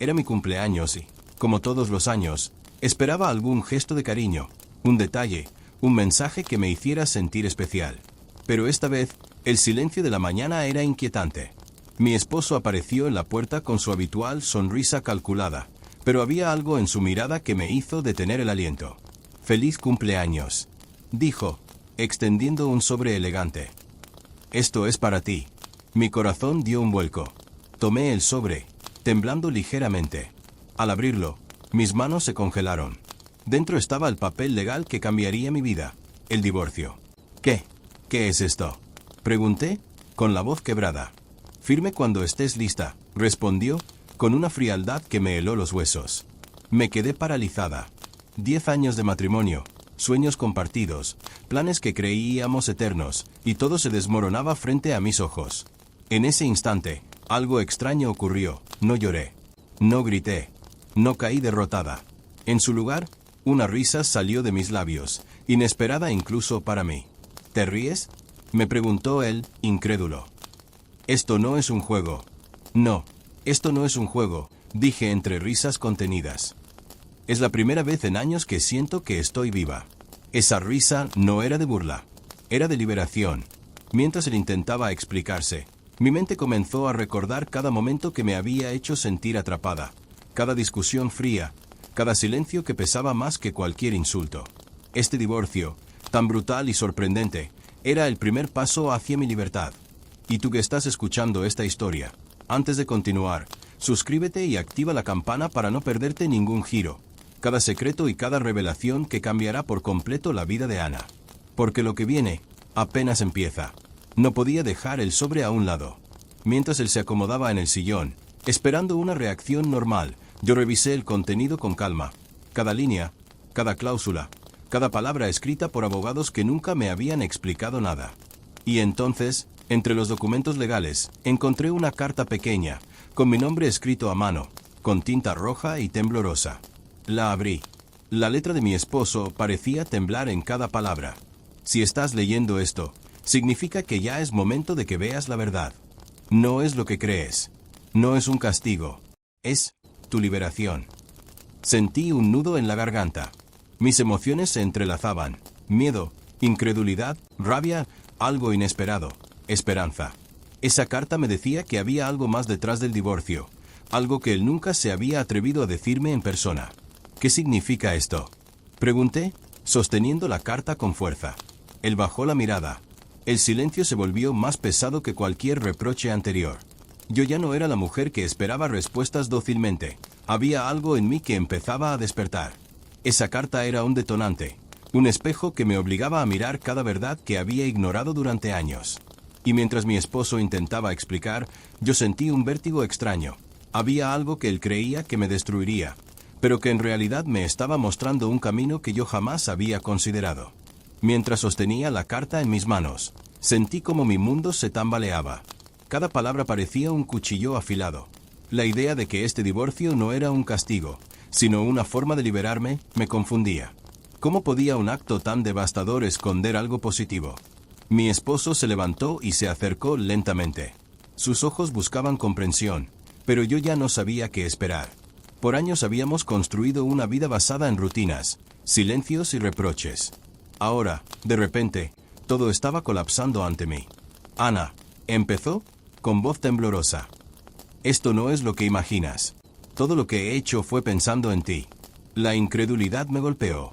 Era mi cumpleaños y, como todos los años, esperaba algún gesto de cariño, un detalle, un mensaje que me hiciera sentir especial. Pero esta vez, el silencio de la mañana era inquietante. Mi esposo apareció en la puerta con su habitual sonrisa calculada, pero había algo en su mirada que me hizo detener el aliento. «Feliz cumpleaños», dijo, extendiendo un sobre elegante. «Esto es para ti». Mi corazón dio un vuelco. Tomé el sobre, temblando ligeramente. Al abrirlo, mis manos se congelaron. Dentro estaba el papel legal que cambiaría mi vida, el divorcio. «¿Qué es esto?», pregunté, con la voz quebrada. «Firme cuando estés lista», respondió, con una frialdad que me heló los huesos. Me quedé paralizada. 10 años de matrimonio, sueños compartidos, planes que creíamos eternos, y todo se desmoronaba frente a mis ojos. En ese instante, algo extraño ocurrió. No lloré, no grité, no caí derrotada. En su lugar, una risa salió de mis labios, inesperada incluso para mí. «¿Te ríes?», me preguntó él, incrédulo. «Esto no es un juego». «No, esto no es un juego», dije entre risas contenidas. «Es la primera vez en años que siento que estoy viva». Esa risa no era de burla, era de liberación. Mientras él intentaba explicarse, mi mente comenzó a recordar cada momento que me había hecho sentir atrapada, cada discusión fría, cada silencio que pesaba más que cualquier insulto. Este divorcio, tan brutal y sorprendente, era el primer paso hacia mi libertad. Y tú que estás escuchando esta historia, antes de continuar, suscríbete y activa la campana para no perderte ningún giro, cada secreto y cada revelación que cambiará por completo la vida de Ana. Porque lo que viene, apenas empieza. No podía dejar el sobre a un lado. Mientras él se acomodaba en el sillón, esperando una reacción normal, yo revisé el contenido con calma. Cada línea, cada cláusula, cada palabra escrita por abogados que nunca me habían explicado nada. Y entonces, entre los documentos legales, encontré una carta pequeña, con mi nombre escrito a mano, con tinta roja y temblorosa. La abrí. La letra de mi esposo parecía temblar en cada palabra. «Si estás leyendo esto, significa que ya es momento de que veas la verdad. No es lo que crees. No es un castigo. Es tu liberación». Sentí un nudo en la garganta. Mis emociones se entrelazaban. Miedo, incredulidad, rabia, algo inesperado, esperanza. Esa carta me decía que había algo más detrás del divorcio, algo que él nunca se había atrevido a decirme en persona. «¿Qué significa esto?», pregunté, sosteniendo la carta con fuerza. Él bajó la mirada. El silencio se volvió más pesado que cualquier reproche anterior. Yo ya no era la mujer que esperaba respuestas dócilmente. Había algo en mí que empezaba a despertar. Esa carta era un detonante, un espejo que me obligaba a mirar cada verdad que había ignorado durante años. Y mientras mi esposo intentaba explicar, yo sentí un vértigo extraño. Había algo que él creía que me destruiría, pero que en realidad me estaba mostrando un camino que yo jamás había considerado. Mientras sostenía la carta en mis manos, sentí como mi mundo se tambaleaba. Cada palabra parecía un cuchillo afilado. La idea de que este divorcio no era un castigo, sino una forma de liberarme, me confundía. ¿Cómo podía un acto tan devastador esconder algo positivo? Mi esposo se levantó y se acercó lentamente. Sus ojos buscaban comprensión, pero yo ya no sabía qué esperar. Por años habíamos construido una vida basada en rutinas, silencios y reproches. Ahora, de repente, todo estaba colapsando ante mí. «Ana», empezó, con voz temblorosa. «Esto no es lo que imaginas. Todo lo que he hecho fue pensando en ti». La incredulidad me golpeó.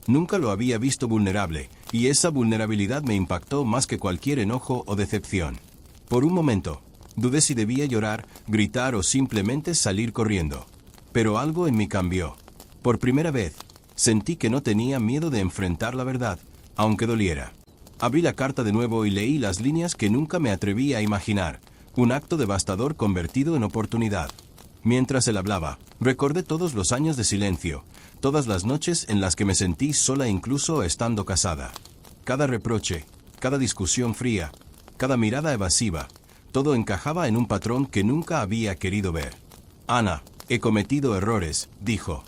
Nunca lo había visto vulnerable, y esa vulnerabilidad me impactó más que cualquier enojo o decepción. Por un momento, dudé si debía llorar, gritar o simplemente salir corriendo. Pero algo en mí cambió. Por primera vez, sentí que no tenía miedo de enfrentar la verdad, aunque doliera. Abrí la carta de nuevo y leí las líneas que nunca me atreví a imaginar, un acto devastador convertido en oportunidad. Mientras él hablaba, recordé todos los años de silencio, todas las noches en las que me sentí sola incluso estando casada. Cada reproche, cada discusión fría, cada mirada evasiva, todo encajaba en un patrón que nunca había querido ver. «Ana, he cometido errores», dijo.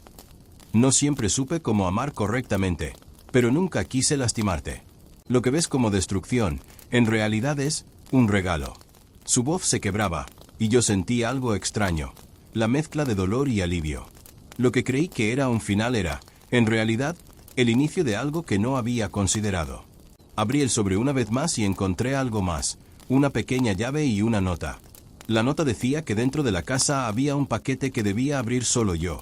«No siempre supe cómo amar correctamente, pero nunca quise lastimarte. Lo que ves como destrucción, en realidad es un regalo». Su voz se quebraba, y yo sentí algo extraño. la mezcla de dolor y alivio. Lo que creí que era un final era, en realidad, el inicio de algo que no había considerado. Abrí el sobre una vez más y encontré algo más, una pequeña llave y una nota. La nota decía que dentro de la casa había un paquete que debía abrir solo yo.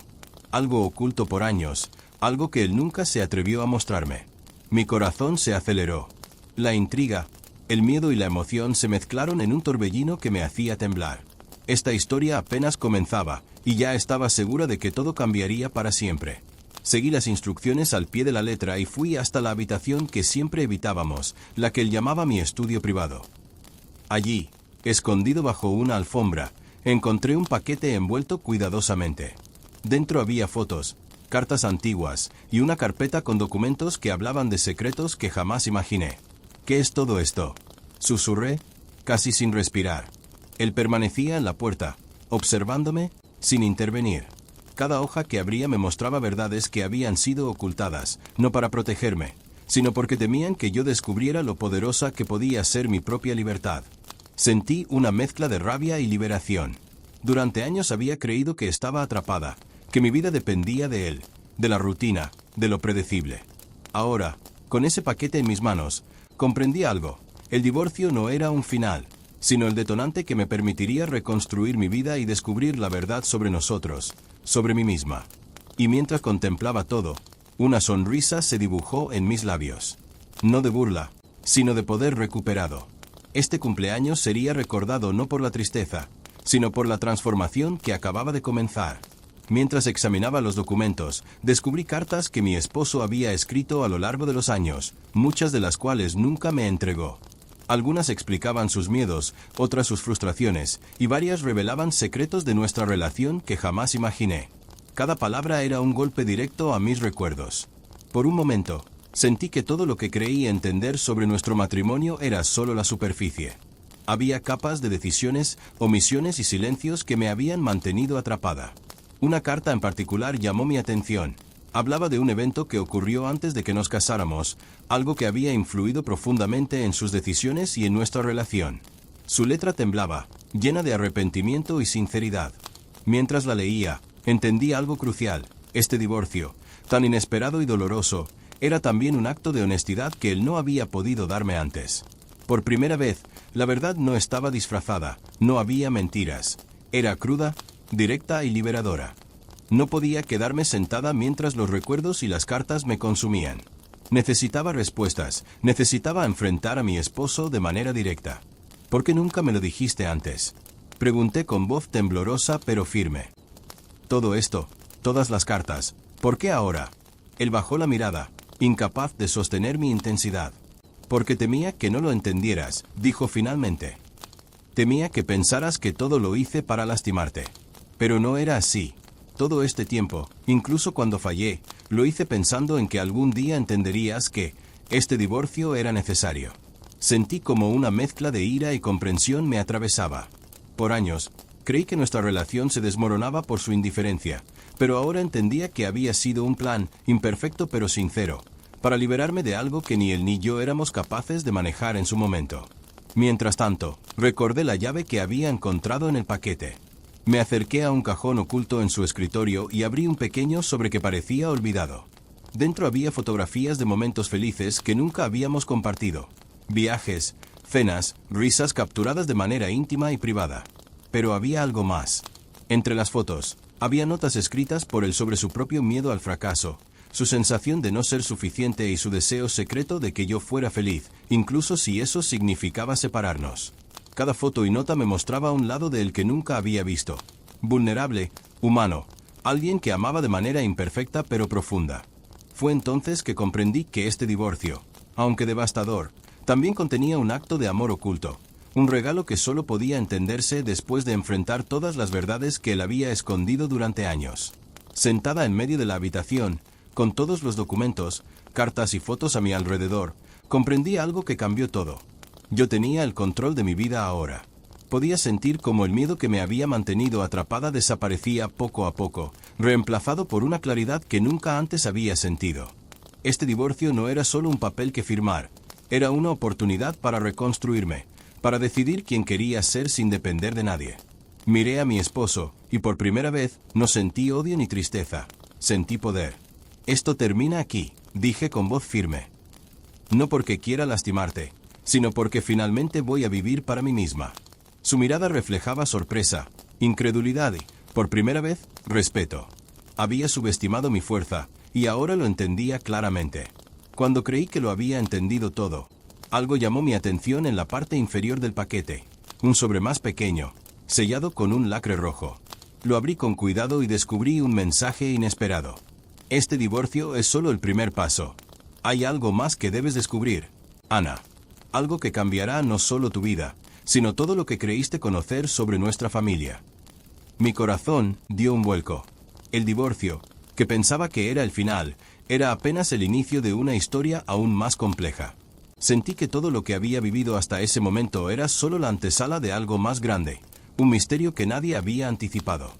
Algo oculto por años, algo que él nunca se atrevió a mostrarme. Mi corazón se aceleró. La intriga, el miedo y la emoción se mezclaron en un torbellino que me hacía temblar. Esta historia apenas comenzaba, y ya estaba segura de que todo cambiaría para siempre. Seguí las instrucciones al pie de la letra y fui hasta la habitación que siempre evitábamos, la que él llamaba mi estudio privado. Allí, escondido bajo una alfombra, encontré un paquete envuelto cuidadosamente. Dentro había fotos, cartas antiguas y una carpeta con documentos que hablaban de secretos que jamás imaginé. ¿Qué es todo esto?, susurré, casi sin respirar. Él permanecía en la puerta, observándome, sin intervenir. Cada hoja que abría me mostraba verdades que habían sido ocultadas, no para protegerme, sino porque temían que yo descubriera lo poderosa que podía ser mi propia libertad. Sentí una mezcla de rabia y liberación. Durante años había creído que estaba atrapada, que mi vida dependía de él, de la rutina, de lo predecible. Ahora, con ese paquete en mis manos, comprendí algo. El divorcio no era un final, sino el detonante que me permitiría reconstruir mi vida y descubrir la verdad sobre nosotros, sobre mí misma. Y mientras contemplaba todo, una sonrisa se dibujó en mis labios. No de burla, sino de poder recuperado. Este cumpleaños sería recordado no por la tristeza, sino por la transformación que acababa de comenzar. Mientras examinaba los documentos, descubrí cartas que mi esposo había escrito a lo largo de los años, muchas de las cuales nunca me entregó. Algunas explicaban sus miedos, otras sus frustraciones, y varias revelaban secretos de nuestra relación que jamás imaginé. Cada palabra era un golpe directo a mis recuerdos. Por un momento, sentí que todo lo que creí entender sobre nuestro matrimonio era solo la superficie. Había capas de decisiones, omisiones y silencios que me habían mantenido atrapada. Una carta en particular llamó mi atención. Hablaba de un evento que ocurrió antes de que nos casáramos, algo que había influido profundamente en sus decisiones y en nuestra relación. Su letra temblaba, llena de arrepentimiento y sinceridad. Mientras la leía, entendí algo crucial. Este divorcio, tan inesperado y doloroso, era también un acto de honestidad que él no había podido darme antes. Por primera vez, la verdad no estaba disfrazada, no había mentiras. Era cruda, directa y liberadora. No podía quedarme sentada mientras los recuerdos y las cartas me consumían. Necesitaba respuestas, necesitaba enfrentar a mi esposo de manera directa. ¿Por qué nunca me lo dijiste antes?, pregunté con voz temblorosa pero firme. Todo esto, todas las cartas, ¿por qué ahora? Él bajó la mirada, incapaz de sostener mi intensidad. Porque temía que no lo entendieras, dijo finalmente. Temía que pensaras que todo lo hice para lastimarte. Pero no era así. Todo este tiempo, incluso cuando fallé, lo hice pensando en que algún día entenderías que este divorcio era necesario. Sentí como una mezcla de ira y comprensión me atravesaba. Por años, creí que nuestra relación se desmoronaba por su indiferencia, pero ahora entendía que había sido un plan, imperfecto pero sincero, para liberarme de algo que ni él ni yo éramos capaces de manejar en su momento. Mientras tanto, recordé la llave que había encontrado en el paquete. Me acerqué a un cajón oculto en su escritorio y abrí un pequeño sobre que parecía olvidado. Dentro había fotografías de momentos felices que nunca habíamos compartido. Viajes, cenas, risas capturadas de manera íntima y privada. Pero había algo más. Entre las fotos, había notas escritas por él sobre su propio miedo al fracaso, su sensación de no ser suficiente y su deseo secreto de que yo fuera feliz, incluso si eso significaba separarnos. Cada foto y nota me mostraba un lado de él que nunca había visto. Vulnerable, humano, alguien que amaba de manera imperfecta pero profunda. Fue entonces que comprendí que este divorcio, aunque devastador, también contenía un acto de amor oculto, un regalo que solo podía entenderse después de enfrentar todas las verdades que él había escondido durante años. Sentada en medio de la habitación, con todos los documentos, cartas y fotos a mi alrededor, comprendí algo que cambió todo. Yo tenía el control de mi vida ahora. Podía sentir cómo el miedo que me había mantenido atrapada desaparecía poco a poco, reemplazado por una claridad que nunca antes había sentido. Este divorcio no era solo un papel que firmar, era una oportunidad para reconstruirme, para decidir quién quería ser sin depender de nadie. Miré a mi esposo, y por primera vez, no sentí odio ni tristeza. Sentí poder. Esto termina aquí, dije con voz firme. No porque quiera lastimarte, sino porque finalmente voy a vivir para mí misma. Su mirada reflejaba sorpresa, incredulidad y, por primera vez, respeto. Había subestimado mi fuerza, y ahora lo entendía claramente. Cuando creí que lo había entendido todo, algo llamó mi atención en la parte inferior del paquete, un sobre más pequeño, sellado con un lacre rojo. Lo abrí con cuidado y descubrí un mensaje inesperado. Este divorcio es solo el primer paso. Hay algo más que debes descubrir, Ana. Algo que cambiará no solo tu vida, sino todo lo que creíste conocer sobre nuestra familia. Mi corazón dio un vuelco. El divorcio, que pensaba que era el final, era apenas el inicio de una historia aún más compleja. Sentí que todo lo que había vivido hasta ese momento era solo la antesala de algo más grande, un misterio que nadie había anticipado.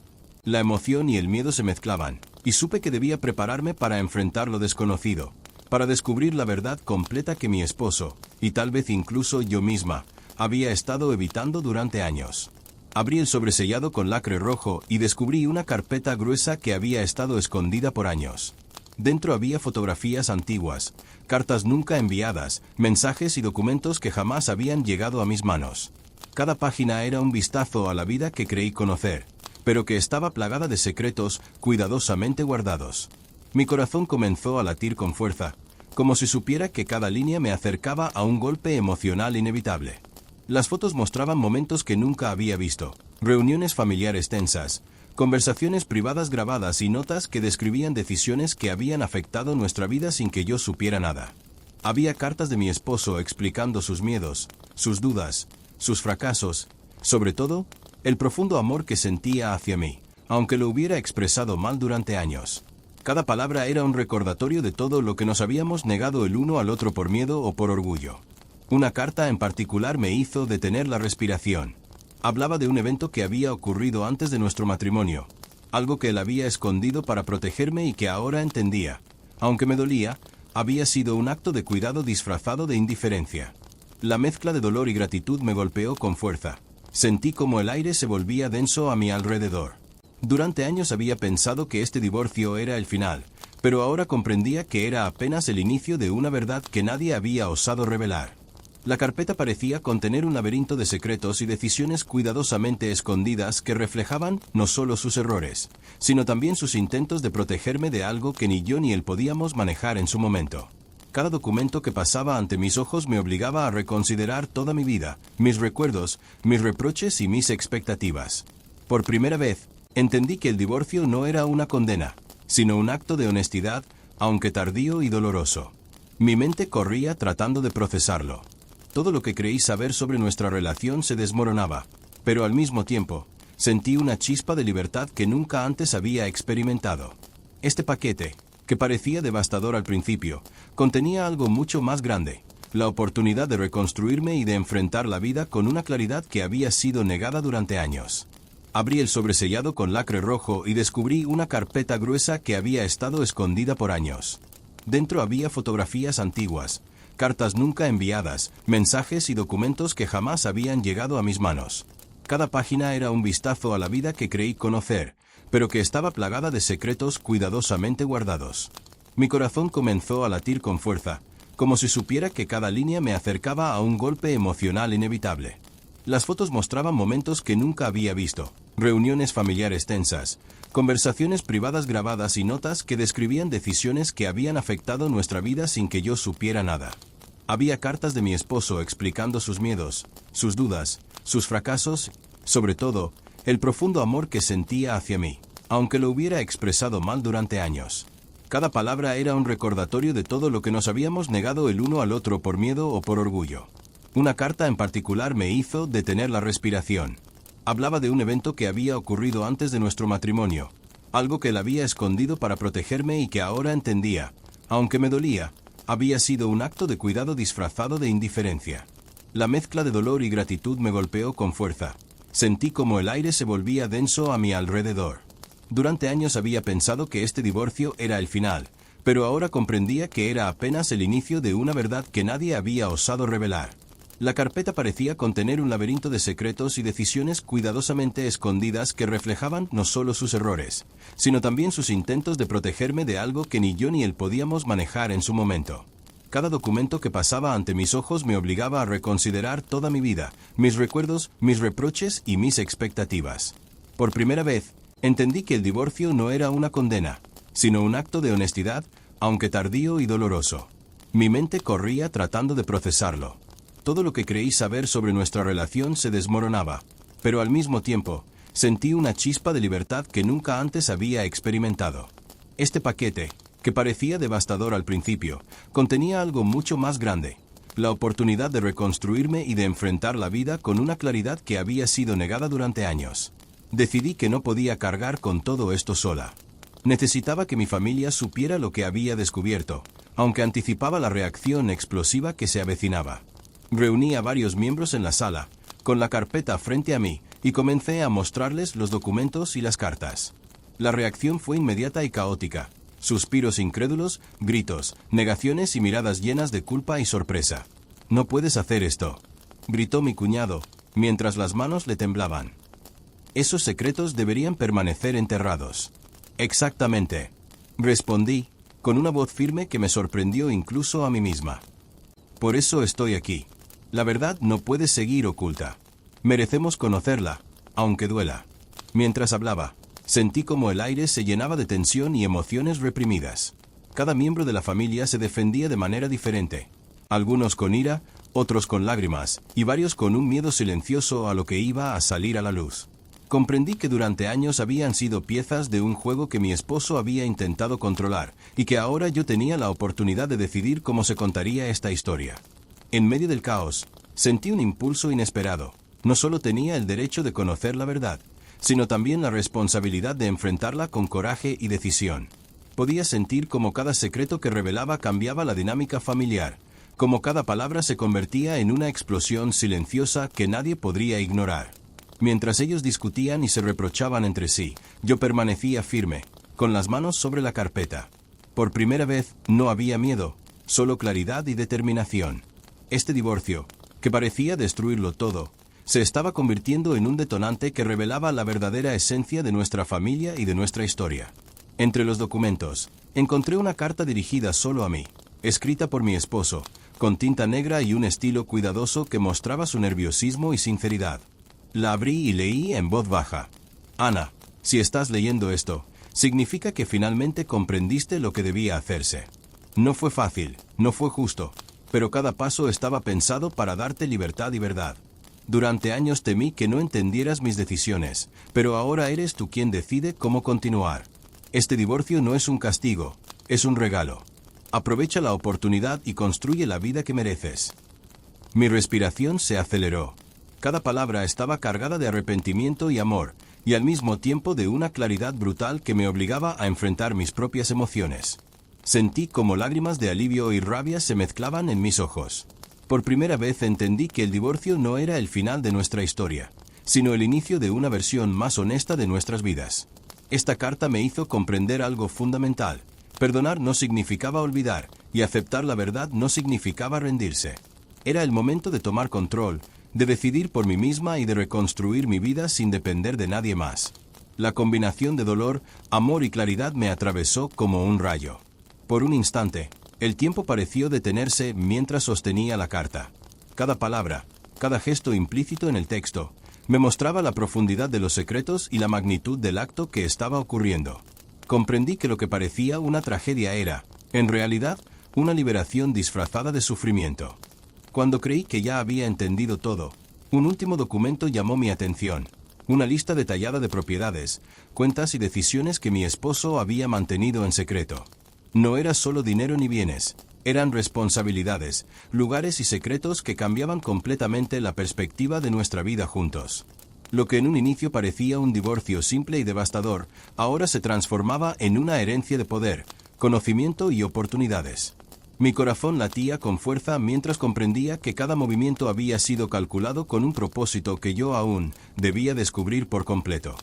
La emoción y el miedo se mezclaban, y supe que debía prepararme para enfrentar lo desconocido, para descubrir la verdad completa que mi esposo, y tal vez incluso yo misma, había estado evitando durante años. Abrí el sobresellado con lacre rojo y descubrí una carpeta gruesa que había estado escondida por años. Dentro había fotografías antiguas, cartas nunca enviadas, mensajes y documentos que jamás habían llegado a mis manos. Cada página era un vistazo a la vida que creí conocer, pero que estaba plagada de secretos cuidadosamente guardados. Mi corazón comenzó a latir con fuerza, como si supiera que cada línea me acercaba a un golpe emocional inevitable. Las fotos mostraban momentos que nunca había visto, reuniones familiares tensas, conversaciones privadas grabadas y notas que describían decisiones que habían afectado nuestra vida sin que yo supiera nada. Había cartas de mi esposo explicando sus miedos, sus dudas, sus fracasos, sobre todo, el profundo amor que sentía hacia mí, aunque lo hubiera expresado mal durante años. Cada palabra era un recordatorio de todo lo que nos habíamos negado el uno al otro por miedo o por orgullo. Una carta en particular me hizo detener la respiración. Hablaba de un evento que había ocurrido antes de nuestro matrimonio, algo que él había escondido para protegerme y que ahora entendía. Aunque me dolía, había sido un acto de cuidado disfrazado de indiferencia. La mezcla de dolor y gratitud me golpeó con fuerza. Sentí como el aire se volvía denso a mi alrededor. Durante años había pensado que este divorcio era el final, pero ahora comprendía que era apenas el inicio de una verdad que nadie había osado revelar. La carpeta parecía contener un laberinto de secretos y decisiones cuidadosamente escondidas que reflejaban no solo sus errores, sino también sus intentos de protegerme de algo que ni yo ni él podíamos manejar en su momento. Cada documento que pasaba ante mis ojos me obligaba a reconsiderar toda mi vida, mis recuerdos, mis reproches y mis expectativas. Por primera vez, entendí que el divorcio no era una condena, sino un acto de honestidad, aunque tardío y doloroso. Mi mente corría tratando de procesarlo. Todo lo que creí saber sobre nuestra relación se desmoronaba, pero al mismo tiempo, sentí una chispa de libertad que nunca antes había experimentado. Este paquete, que parecía devastador al principio, contenía algo mucho más grande, la oportunidad de reconstruirme y de enfrentar la vida con una claridad que había sido negada durante años. Abrí el sobresellado con lacre rojo y descubrí una carpeta gruesa que había estado escondida por años. Dentro había fotografías antiguas, cartas nunca enviadas, mensajes y documentos que jamás habían llegado a mis manos. Cada página era un vistazo a la vida que creí conocer, pero que estaba plagada de secretos cuidadosamente guardados. Mi corazón comenzó a latir con fuerza, como si supiera que cada línea me acercaba a un golpe emocional inevitable. Las fotos mostraban momentos que nunca había visto, reuniones familiares tensas, conversaciones privadas grabadas y notas que describían decisiones que habían afectado nuestra vida sin que yo supiera nada. Había cartas de mi esposo explicando sus miedos, sus dudas, sus fracasos, sobre todo, el profundo amor que sentía hacia mí, aunque lo hubiera expresado mal durante años. Cada palabra era un recordatorio de todo lo que nos habíamos negado el uno al otro por miedo o por orgullo. Una carta en particular me hizo detener la respiración. Hablaba de un evento que había ocurrido antes de nuestro matrimonio, algo que él había escondido para protegerme y que ahora entendía, aunque me dolía, había sido un acto de cuidado disfrazado de indiferencia. La mezcla de dolor y gratitud me golpeó con fuerza. Sentí como el aire se volvía denso a mi alrededor. Durante años había pensado que este divorcio era el final, pero ahora comprendía que era apenas el inicio de una verdad que nadie había osado revelar. La carpeta parecía contener un laberinto de secretos y decisiones cuidadosamente escondidas que reflejaban no solo sus errores, sino también sus intentos de protegerme de algo que ni yo ni él podíamos manejar en su momento. Cada documento que pasaba ante mis ojos me obligaba a reconsiderar toda mi vida, mis recuerdos, mis reproches y mis expectativas. Por primera vez, entendí que el divorcio no era una condena, sino un acto de honestidad, aunque tardío y doloroso. Mi mente corría tratando de procesarlo. Todo lo que creí saber sobre nuestra relación se desmoronaba, pero al mismo tiempo, sentí una chispa de libertad que nunca antes había experimentado. Este paquete, que parecía devastador al principio, contenía algo mucho más grande: la oportunidad de reconstruirme y de enfrentar la vida con una claridad que había sido negada durante años. Decidí que no podía cargar con todo esto sola. Necesitaba que mi familia supiera lo que había descubierto, aunque anticipaba la reacción explosiva que se avecinaba. Reuní a varios miembros en la sala, con la carpeta frente a mí, y comencé a mostrarles los documentos y las cartas. La reacción fue inmediata y caótica: suspiros incrédulos, gritos, negaciones y miradas llenas de culpa y sorpresa. «No puedes hacer esto», gritó mi cuñado, mientras las manos le temblaban. «Esos secretos deberían permanecer enterrados». «Exactamente», respondí, con una voz firme que me sorprendió incluso a mí misma. «Por eso estoy aquí. La verdad no puede seguir oculta. Merecemos conocerla, aunque duela». Mientras hablaba, sentí como el aire se llenaba de tensión y emociones reprimidas. Cada miembro de la familia se defendía de manera diferente. Algunos con ira, otros con lágrimas, y varios con un miedo silencioso a lo que iba a salir a la luz. Comprendí que durante años habían sido piezas de un juego que mi esposo había intentado controlar, y que ahora yo tenía la oportunidad de decidir cómo se contaría esta historia. En medio del caos, sentí un impulso inesperado. No solo tenía el derecho de conocer la verdad, sino también la responsabilidad de enfrentarla con coraje y decisión. Podía sentir cómo cada secreto que revelaba cambiaba la dinámica familiar, como cada palabra se convertía en una explosión silenciosa que nadie podría ignorar. Mientras ellos discutían y se reprochaban entre sí, yo permanecía firme, con las manos sobre la carpeta. Por primera vez, no había miedo, solo claridad y determinación. Este divorcio, que parecía destruirlo todo, se estaba convirtiendo en un detonante que revelaba la verdadera esencia de nuestra familia y de nuestra historia. Entre los documentos, encontré una carta dirigida solo a mí, escrita por mi esposo, con tinta negra y un estilo cuidadoso que mostraba su nerviosismo y sinceridad. La abrí y leí en voz baja. «Ana, si estás leyendo esto, significa que finalmente comprendiste lo que debía hacerse. No fue fácil, no fue justo, pero cada paso estaba pensado para darte libertad y verdad. Durante años temí que no entendieras mis decisiones, pero ahora eres tú quien decide cómo continuar. Este divorcio no es un castigo, es un regalo. Aprovecha la oportunidad y construye la vida que mereces». Mi respiración se aceleró. Cada palabra estaba cargada de arrepentimiento y amor, y al mismo tiempo de una claridad brutal que me obligaba a enfrentar mis propias emociones. Sentí como lágrimas de alivio y rabia se mezclaban en mis ojos. Por primera vez entendí que el divorcio no era el final de nuestra historia, sino el inicio de una versión más honesta de nuestras vidas. Esta carta me hizo comprender algo fundamental: perdonar no significaba olvidar, y aceptar la verdad no significaba rendirse. Era el momento de tomar control, de decidir por mí misma y de reconstruir mi vida sin depender de nadie más. La combinación de dolor, amor y claridad me atravesó como un rayo. Por un instante, el tiempo pareció detenerse mientras sostenía la carta. Cada palabra, cada gesto implícito en el texto, me mostraba la profundidad de los secretos y la magnitud del acto que estaba ocurriendo. Comprendí que lo que parecía una tragedia era, en realidad, una liberación disfrazada de sufrimiento. Cuando creí que ya había entendido todo, un último documento llamó mi atención: una lista detallada de propiedades, cuentas y decisiones que mi esposo había mantenido en secreto. No era solo dinero ni bienes, eran responsabilidades, lugares y secretos que cambiaban completamente la perspectiva de nuestra vida juntos. Lo que en un inicio parecía un divorcio simple y devastador, ahora se transformaba en una herencia de poder, conocimiento y oportunidades. Mi corazón latía con fuerza mientras comprendía que cada movimiento había sido calculado con un propósito que yo aún debía descubrir por completo.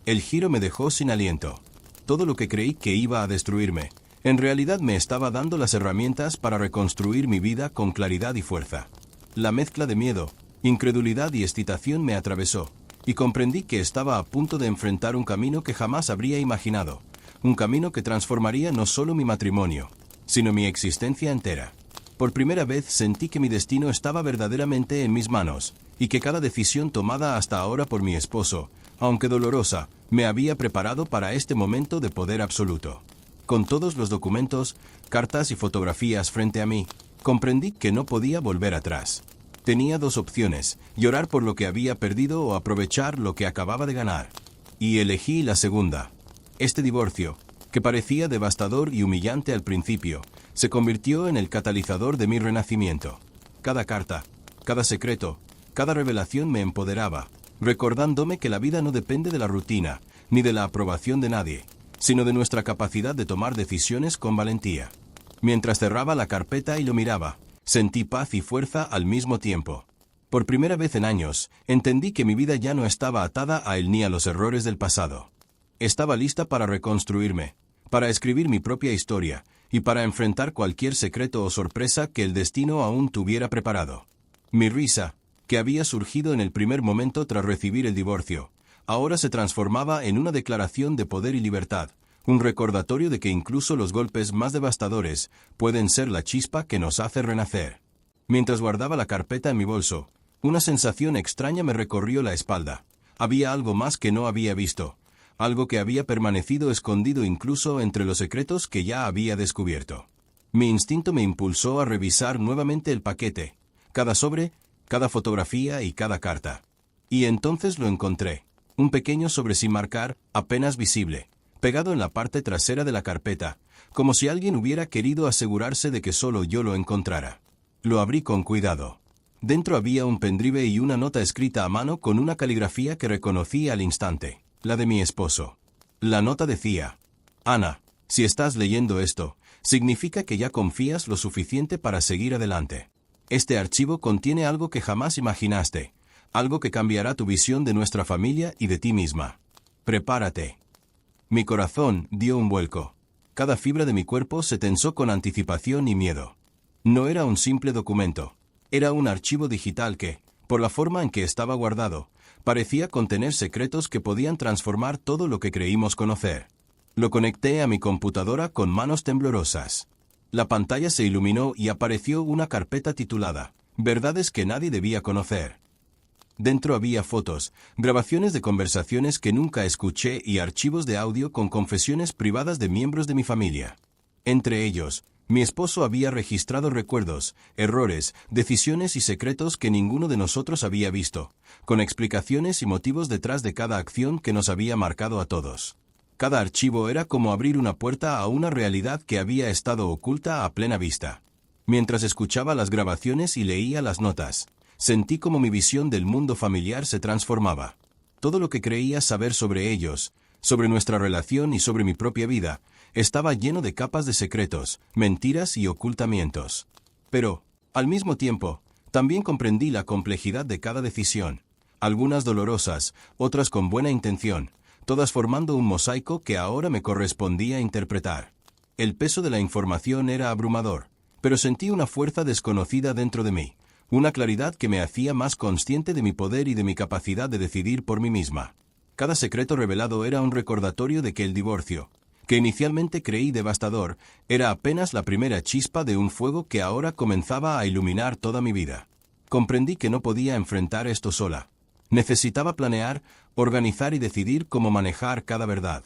El giro me dejó sin aliento. Todo lo que creí que iba a destruirme, en realidad me estaba dando las herramientas para reconstruir mi vida con claridad y fuerza. La mezcla de miedo, incredulidad y excitación me atravesó, y comprendí que estaba a punto de enfrentar un camino que jamás habría imaginado, un camino que transformaría no solo mi matrimonio, sino mi existencia entera. Por primera vez sentí que mi destino estaba verdaderamente en mis manos, y que cada decisión tomada hasta ahora por mi esposo, aunque dolorosa, me había preparado para este momento de poder absoluto. Con todos los documentos, cartas y fotografías frente a mí, comprendí que no podía volver atrás. Tenía dos opciones: llorar por lo que había perdido o aprovechar lo que acababa de ganar. Y elegí la segunda. Este divorcio, que parecía devastador y humillante al principio, se convirtió en el catalizador de mi renacimiento. Cada carta, cada secreto, cada revelación me empoderaba, recordándome que la vida no depende de la rutina, ni de la aprobación de nadie, sino de nuestra capacidad de tomar decisiones con valentía. Mientras cerraba la carpeta y lo miraba, sentí paz y fuerza al mismo tiempo. Por primera vez en años, entendí que mi vida ya no estaba atada a él ni a los errores del pasado. Estaba lista para reconstruirme, para escribir mi propia historia, y para enfrentar cualquier secreto o sorpresa que el destino aún tuviera preparado. Mi risa, que había surgido en el primer momento tras recibir el divorcio, ahora se transformaba en una declaración de poder y libertad, un recordatorio de que incluso los golpes más devastadores pueden ser la chispa que nos hace renacer. Mientras guardaba la carpeta en mi bolso, una sensación extraña me recorrió la espalda. Había algo más que no había visto, algo que había permanecido escondido incluso entre los secretos que ya había descubierto. Mi instinto me impulsó a revisar nuevamente el paquete, cada sobre, cada fotografía y cada carta. Y entonces lo encontré, un pequeño sobre sin marcar, apenas visible, pegado en la parte trasera de la carpeta, como si alguien hubiera querido asegurarse de que solo yo lo encontrara. Lo abrí con cuidado. Dentro había un pendrive y una nota escrita a mano con una caligrafía que reconocí al instante, la de mi esposo. La nota decía: Ana, si estás leyendo esto, significa que ya confías lo suficiente para seguir adelante. Este archivo contiene algo que jamás imaginaste, algo que cambiará tu visión de nuestra familia y de ti misma. Prepárate. Mi corazón dio un vuelco. Cada fibra de mi cuerpo se tensó con anticipación y miedo. No era un simple documento. Era un archivo digital que, por la forma en que estaba guardado, parecía contener secretos que podían transformar todo lo que creímos conocer. Lo conecté a mi computadora con manos temblorosas. La pantalla se iluminó y apareció una carpeta titulada «Verdades que nadie debía conocer». Dentro había fotos, grabaciones de conversaciones que nunca escuché y archivos de audio con confesiones privadas de miembros de mi familia. Entre ellos, mi esposo había registrado recuerdos, errores, decisiones y secretos que ninguno de nosotros había visto, con explicaciones y motivos detrás de cada acción que nos había marcado a todos. Cada archivo era como abrir una puerta a una realidad que había estado oculta a plena vista. Mientras escuchaba las grabaciones y leía las notas, sentí como mi visión del mundo familiar se transformaba. Todo lo que creía saber sobre ellos, sobre nuestra relación y sobre mi propia vida, estaba lleno de capas de secretos, mentiras y ocultamientos. Pero, al mismo tiempo, también comprendí la complejidad de cada decisión, algunas dolorosas, otras con buena intención, todas formando un mosaico que ahora me correspondía interpretar. El peso de la información era abrumador, pero sentí una fuerza desconocida dentro de mí, una claridad que me hacía más consciente de mi poder y de mi capacidad de decidir por mí misma. Cada secreto revelado era un recordatorio de que el divorcio, que inicialmente creí devastador, era apenas la primera chispa de un fuego que ahora comenzaba a iluminar toda mi vida. Comprendí que no podía enfrentar esto sola. Necesitaba planear, organizar y decidir cómo manejar cada verdad.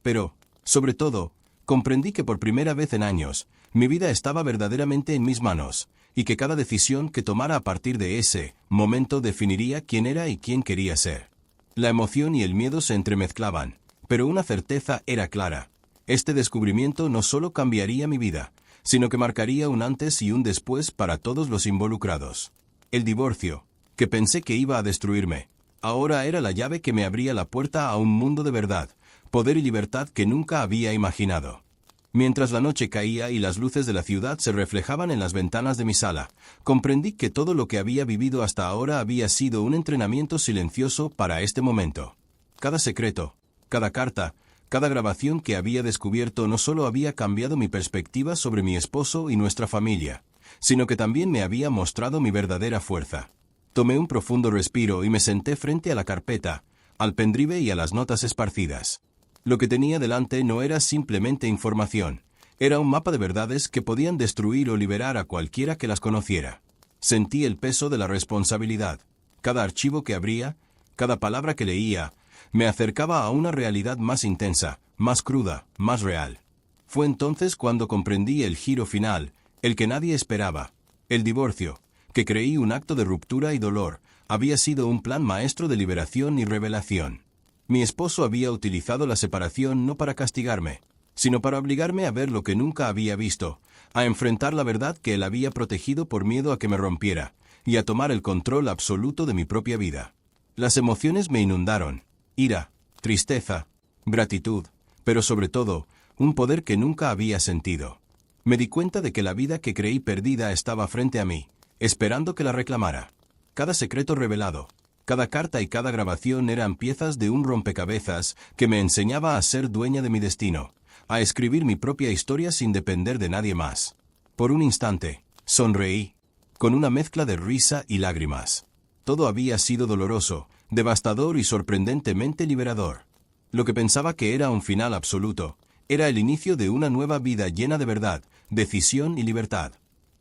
Pero, sobre todo, comprendí que por primera vez en años, mi vida estaba verdaderamente en mis manos, y que cada decisión que tomara a partir de ese momento definiría quién era y quién quería ser. La emoción y el miedo se entremezclaban, pero una certeza era clara. Este descubrimiento no solo cambiaría mi vida, sino que marcaría un antes y un después para todos los involucrados. El divorcio, que pensé que iba a destruirme, ahora era la llave que me abría la puerta a un mundo de verdad, poder y libertad que nunca había imaginado. Mientras la noche caía y las luces de la ciudad se reflejaban en las ventanas de mi sala, comprendí que todo lo que había vivido hasta ahora había sido un entrenamiento silencioso para este momento. Cada secreto, cada carta, cada grabación que había descubierto no solo había cambiado mi perspectiva sobre mi esposo y nuestra familia, sino que también me había mostrado mi verdadera fuerza. Tomé un profundo respiro y me senté frente a la carpeta, al pendrive y a las notas esparcidas. Lo que tenía delante no era simplemente información, era un mapa de verdades que podían destruir o liberar a cualquiera que las conociera. Sentí el peso de la responsabilidad. Cada archivo que abría, cada palabra que leía, me acercaba a una realidad más intensa, más cruda, más real. Fue entonces cuando comprendí el giro final, el que nadie esperaba. El divorcio, que creí un acto de ruptura y dolor, había sido un plan maestro de liberación y revelación. Mi esposo había utilizado la separación no para castigarme, sino para obligarme a ver lo que nunca había visto, a enfrentar la verdad que él había protegido por miedo a que me rompiera, y a tomar el control absoluto de mi propia vida. Las emociones me inundaron: ira, tristeza, gratitud, pero sobre todo, un poder que nunca había sentido. Me di cuenta de que la vida que creí perdida estaba frente a mí, esperando que la reclamara. Cada secreto revelado, cada carta y cada grabación eran piezas de un rompecabezas que me enseñaba a ser dueña de mi destino, a escribir mi propia historia sin depender de nadie más. Por un instante, sonreí, con una mezcla de risa y lágrimas. Todo había sido doloroso, devastador y sorprendentemente liberador. Lo que pensaba que era un final absoluto, era el inicio de una nueva vida llena de verdad, decisión y libertad.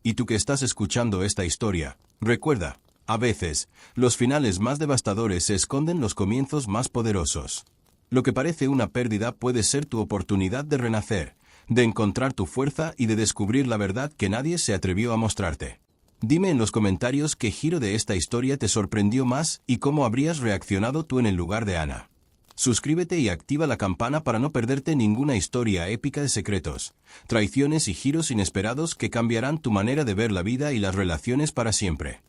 Y tú que estás escuchando esta historia, recuerda, a veces, los finales más devastadores esconden los comienzos más poderosos. Lo que parece una pérdida puede ser tu oportunidad de renacer, de encontrar tu fuerza y de descubrir la verdad que nadie se atrevió a mostrarte. Dime en los comentarios qué giro de esta historia te sorprendió más y cómo habrías reaccionado tú en el lugar de Ana. Suscríbete y activa la campana para no perderte ninguna historia épica de secretos, traiciones y giros inesperados que cambiarán tu manera de ver la vida y las relaciones para siempre.